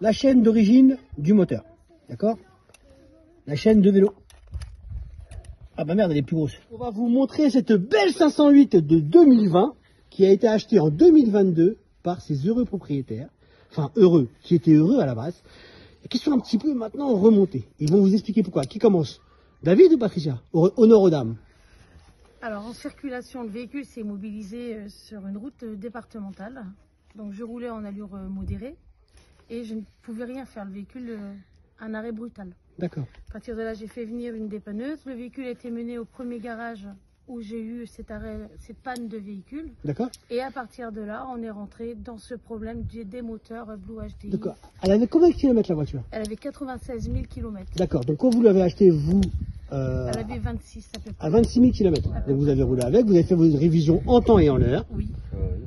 la chaîne d'origine du moteur. D'accord? La chaîne de vélo. Ah bah merde, elle est plus grosse. On va vous montrer cette belle 508 de 2020 qui a été achetée en 2022 par ces heureux propriétaires. Enfin, heureux, qui étaient heureux à la base. Et qui sont un petit peu maintenant remontés. Ils vont vous expliquer pourquoi. Qui commence? David ou Patricia? Honneur aux dames. Alors, en circulation, le véhicule s'est mobilisé sur une route départementale. Donc, je roulais en allure modérée et je ne pouvais rien faire. Le véhicule, un arrêt brutal. D'accord. À partir de là, j'ai fait venir une dépanneuse. Le véhicule a été mené au premier garage où j'ai eu cette panne de véhicule. D'accord. Et à partir de là, on est rentré dans ce problème des moteurs Blue HDI. D'accord. Elle avait combien de kilomètres la voiture? Elle avait 96 000 km. D'accord. Donc, quand vous l'avez acheté, vous... Elle avait 26 à peu près. À 26 000 km. Donc, vous avez roulé avec, vous avez fait vos révisions en temps et en heure. Oui.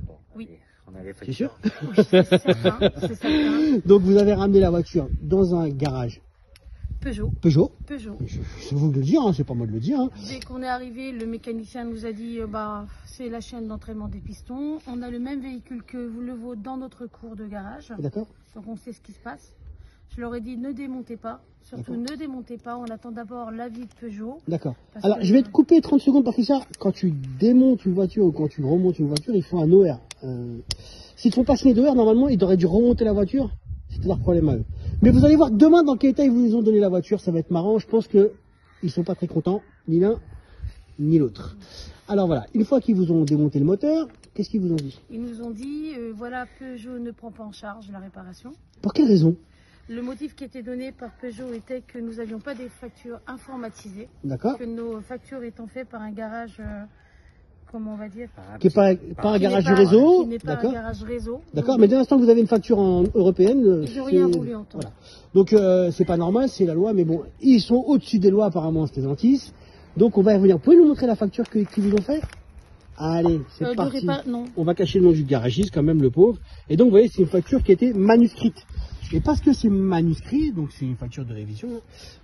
Bon, Oui. On avait fait C'est sûr? Oui, c'est certain. C'est certain. Donc, vous avez ramené la voiture dans un garage Peugeot. Peugeot. Peugeot. C'est vous de le dire, hein, c'est pas moi de le dire. Hein. Dès qu'on est arrivé, le mécanicien nous a dit c'est la chaîne d'entraînement des pistons. On a le même véhicule que le vôtre dans notre cour de garage. D'accord. Donc on sait ce qui se passe. Je leur ai dit ne démontez pas. Surtout ne démontez pas. On attend d'abord l'avis de Peugeot. D'accord. Alors je vais te couper 30 secondes Patricia. Quand tu démontes une voiture ou quand tu remontes une voiture, il faut un OR. S'ils ne font pas signer d'OR, normalement ils auraient dû remonter la voiture. C'était leur problème à eux. Mais vous allez voir demain dans quel état ils vous ont donné la voiture. Ça va être marrant. Je pense qu'ils ne sont pas très contents. Ni l'un ni l'autre. Alors voilà. Une fois qu'ils vous ont démonté le moteur, qu'est-ce qu'ils vous ont dit? Ils nous ont dit voilà, Peugeot ne prend pas en charge la réparation. Pour quelle raison? Le motif qui était donné par Peugeot était que nous n'avions pas des factures informatisées. D'accord. Que nos factures étant faites par un garage, comment on va dire, Qui n'est pas un garage du réseau. qui n'est pas un garage réseau. D'accord. Mais dès l'instant que vous avez une facture européenne, ils n'ont rien voulu entendre. Voilà. Donc c'est pas normal, c'est la loi, mais bon, ils sont au-dessus des lois apparemment, c'était gentil. Donc on va y revenir. Vous pouvez nous montrer la facture qu'ils vous ont fait? Allez, c'est parti. Non. On va cacher le nom du garagiste quand même, le pauvre. Et donc vous voyez, c'est une facture qui a été manuscrite. Et parce que c'est manuscrit, donc c'est une facture de révision,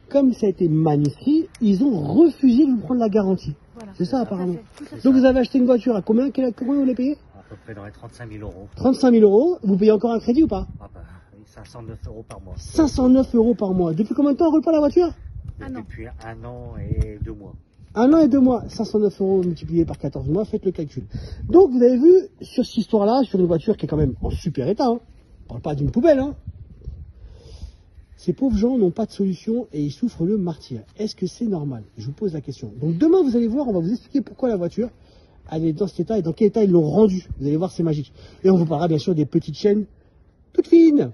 comme ça a été manuscrit, ils ont refusé de vous prendre la garantie. Voilà. C'est ça apparemment. Donc vous avez acheté une voiture à combien vous l'avez payé? À peu près dans les 35 000 euros. 35 000 euros. Vous payez encore un crédit ou pas? Ah bah, 509 euros par mois. 509 euros par mois. Depuis combien de temps on roule pas la voiture? Depuis 1 an et 2 mois. 1 an et 2 mois, 509 euros multiplié par 14 mois, faites le calcul. Donc vous avez vu, sur cette histoire-là, sur une voiture qui est quand même en super état, hein. On parle pas d'une poubelle, hein. Ces pauvres gens n'ont pas de solution et ils souffrent le martyre. Est-ce que c'est normal? Je vous pose la question. Donc demain, vous allez voir, on va vous expliquer pourquoi la voiture, elle est dans cet état et dans quel état ils l'ont rendue. Vous allez voir, c'est magique. Et on vous parlera bien sûr des petites chaînes toutes fines.